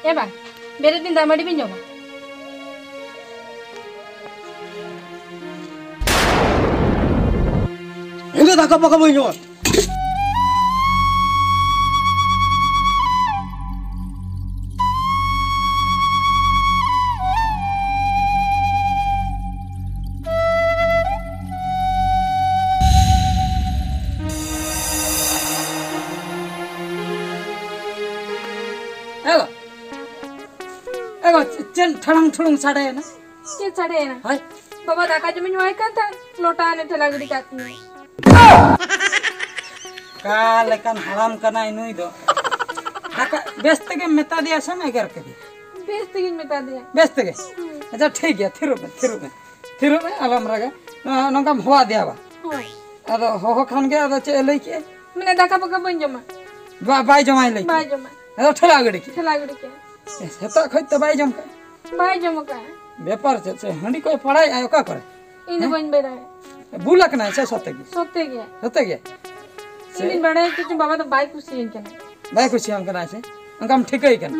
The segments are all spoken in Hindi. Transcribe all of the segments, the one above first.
ए बा बेरे दिन दामाडी बिन जमा Ini tak apa kamu ini. चल ठड़ंग ठुड़ंग साड़े है ना चल साड़े है ना हाय बाबा दाका जमीन वाई का था लोटा ने ठेला गड़ी काटनी काल कन हराम करना इनुई दो दाका बेस्ट के मेता दिया सन अगर के बेस्ट के मेता दिया बेस्ट के अच्छा ठीक है थिरु में आलम रगा नंगा भवा दिया बा हो खान के अदो चे लई के मैंने दाका पका बन जमा बाई जमाई लई बाई जमा अदो ठेला गड़ी के सेता खत तो बाई जम का व्यापार से हंडी कोई पढ़ाई आयो का करे इन बन बेरा है बुलक ना से सत्य गया दिन बड़े तो बाबा तो बाई खुशी है केना बाई खुशी हम कना से अंकम ठीक है केना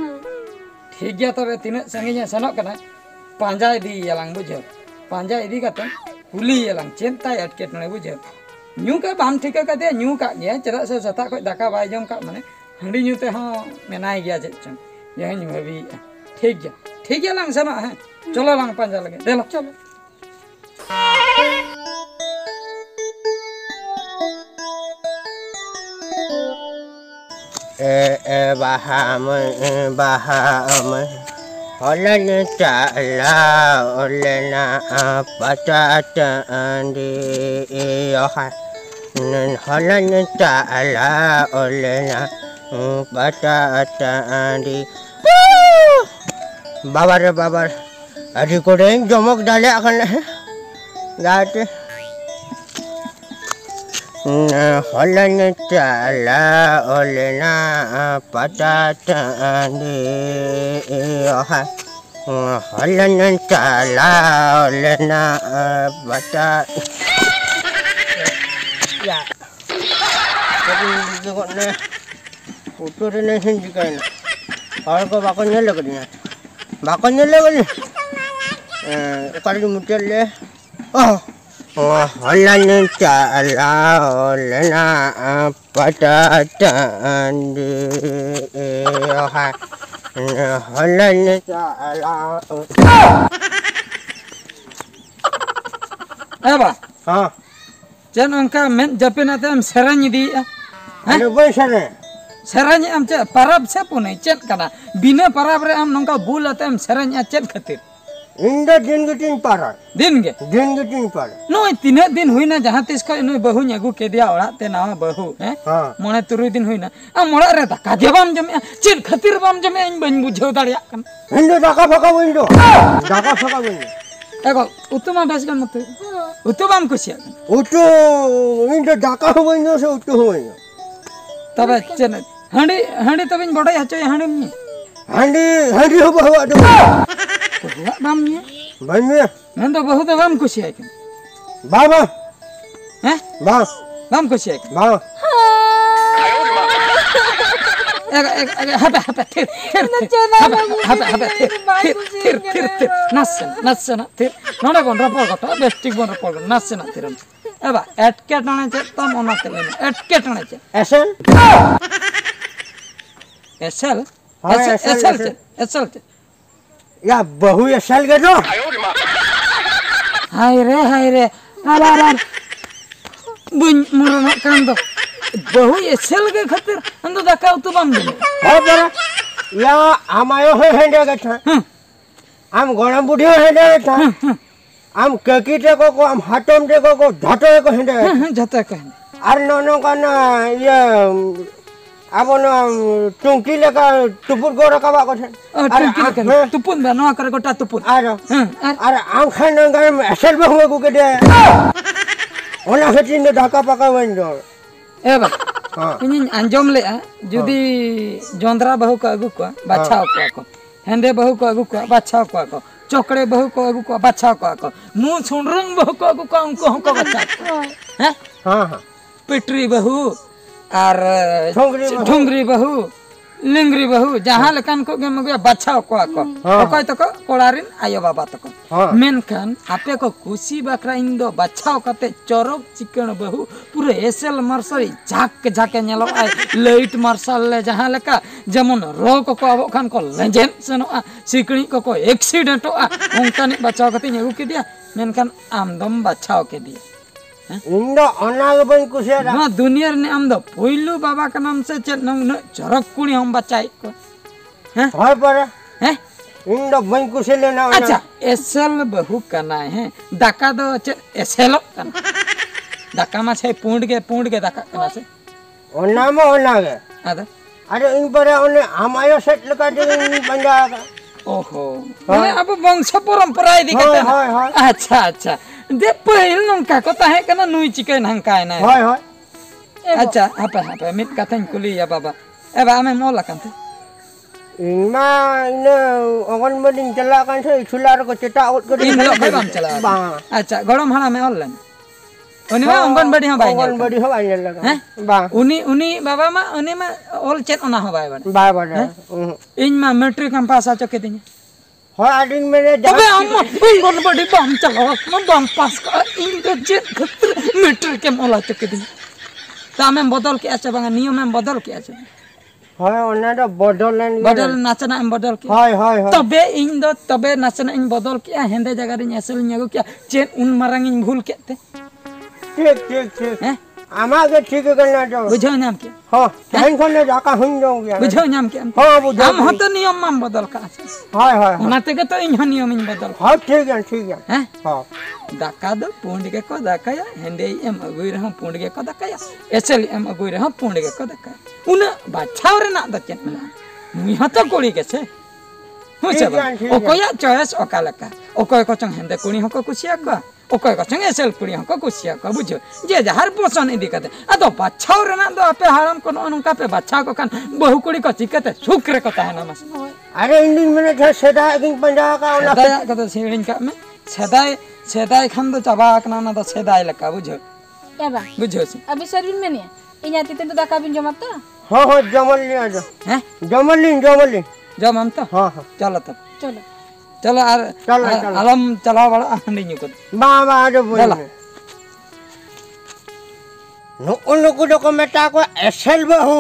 ठीक गया तबे तीन संगे सनो कना पांजा इदी यलांग बुझो पांजा इदी कतन कुली यलांग चिंता अटकेट ने बुझो न्यू का बाम ठीक का दे न्यू का गया चरा से सता को दाका बाई जम का माने हंडी न्यू ते हां मेनाई गया चन यही न्यू भी ठीक है लंग सना है चलो लंग पांजा लगे दे लो चलो baham Olen ta'ala olena patatan di yoha Olen ta'ala olena patatan di babar adi kodeng jomok dale akan gate Olen ta'ala olena patatan di yoha Olen ta'ala olena patatan ya tapi kok ne utur ne sendikain और को बाको नहीं लग रही है बाको नहीं लग रही कल मुझे ले हलन चला हलना पटाटन हलन चला बा हाँ जन उनका मैं जब ना तो हम सरन दी अरे वो सर सरन हम चे परब से पुने चेत कना बिना परब रे हम नंका बुल आते हम सरन चेत खातिर इंदा दिन के तीन पारा दिन के तीन पारा नो तीन दिन हुई ना जहाँ तीस का इन बहु न्यागु के दिया ओड़ा ते ना बहु हैं मोने तुरु दिन हुई ना आ मोड़ा रे दाका दे बाम जमे चेत खातिर बाम जमे इन बन बुझो दाड़िया कन इंदा दाका फका विंडो दाका फका विंडो एगो उतमा बेस गन मत उतु बाम कुसिया उतु इंदा दाका विंडो से उतु हुई तबे चेन हंडी तबिन बड़ाई हचो हंडी हो बहु अदो बाम ने बन्ने नन तो बहुत बाम कुसिया के बाबा हैं बाम कुसिया के बाबा एक हबे थिर नसन थिर नोडे बन रपल गटा बेस्टिक बन रपल नसन थिर एबा एटके टणे चे तम ओना तेले एटके टणे चे एसल या बहु एसल के दो हाय रे आला बुन मुरना कान दो बहु एसल के खातिर अंदो दाका उतु बाम दे हां बरा या आमायो हेंडे गथा आम गणम बुढ़ियो हेंडे गथा आम ककीटे को आम हाटम दे को झटो को हेंडे झटो को आर नो काना ये आबोनो टुंकी लेका टुपुर गो रकाबा को टुंकी लेका टुपुन बा नो करे गोटा टुपुन अरे आम खान गम एसल बहु को के दे ओना खटिन दे ढाका पका वंजो एबा इन अंजम ले जुदी जोंदरा बहु को अगु को बाछा को हेंदे बहु को अगु को बाछा को चोकड़े बहु को अगु को बाछा को मु सुनरंग बहु को अगु को उनको बाछा हैं हां पिटरी बहु और ठोंगरी बहु लिंगरी बहु जहाँ लेकान को गे मगे बाछाओ को अकोय तको कोड़ारिन आयो बाबा तको मेनखान आपे को खुशी बकरा इन दो बाछाओ कते चरक चिकन बहु पूरे एसएल मार्शल झाक झाके नेलो आय लाइट मार्शल ले जहाँ लेका जेमन रो को अब खान को लेजेन सनोआ सिकड़ी को एक्सीडेंट उनकानी बाछाओ कते नेगु के दिया मेनखान आमदम बाछाओ के दिया इंदो अनाग बन कुसेरा ना दुनिया ने आम दो पहिलू बाबा का नाम से चेत नंग चरक कुणी हम बचाई को हैं होय पर हैं इंदो बन कुसेले ना अच्छा एसएल बहु कना है दाका दो चेत एसएल कना दाका मा छे पूंड के दाका कना से ओनामो ओनागे आदा अरे इन पर ओने हमायो सेट लगा दे पंजा ओहो माने अब वंश परंपरा इदी कते हाय अच्छा अच्छा दे पहिल नंका को ताहे कना नुई चिकन हंकाय ना हाय अच्छा हापे मिट कथन कुली या बाबा एबा आमे मोला कांते इनमा इन अगन बडिन चला कान से छुलार को चटा उठ कर इन लोग बाम चला बा अच्छा गरम हाना में ऑनलाइन उनी में अंगनबाड़ी हा बाई अगन बडी हो बाई लगा हैं बा उनी बाबा मा उनी में ऑल चेत ओना हो बाई बा बा इन मा मैट्रिक हम पास आ चके दिने हाय आदिन मेरे अबे हम अंगनबाड़ी बाम चला हम बाम पास का इन तो चेत खतर मैट्रिक के मोला चके दिने तामे बदल के आछे बांगा नियम में बदल के आछे हाय ओना तो बदल नाचना em बदल के हाय तबे इन दो तबे नाचना इन बदल के हेंदे जगह रे एसल न्यागो के चेन उन मारंग इन भूल केते ठीक हैं आमा के ठीक करना तो बुझो नाम के हां टाइम कोने जाका हुन जाऊंगी बुझो नाम के हां बुझो हम हतो नियम में बदल का हाय ओनाते के तो इन नियम इन बदल हां ठीक है हैं हां दाका दो पुंड के को दाकाया हेंदे एम अगुई रह पुंड के को दाकाया एसल एम अगुई रह पुंड के को दाकाया उन बाछाव रे ना दचन में मुई हतो कोड़ी के छे ओकोया चॉइस ओकालका ओकोय को चंग हेंदे कुणी हको कुसिया को ओकोय को चंग एसल कुणी हको कुसिया को बुझो जे जहर पोषण इदी कते अदो बाछाव रे ना दो आपे हाराम को अनुका पे बाछा को खान बहु कुड़ी को चिकते सुख रे को ताहे ना मस अरे इंदिन में थे सेदा किन पंजा का ओना सेदाय का तो सिंगड़िन का में सेदाय खान दो चाबा कना ना तो सेदाय लका बुझो एबा बुझो से अभी शरीर में नहीं इन्याती तो दाका बिन जमत तो हां जमल लिया जो हैं जमल जब हम तो हां चलो तब चलो चलो आर आलम चलाओ बड़ा नहीं को बा जो बोल नो को मेटा को एसएल बहु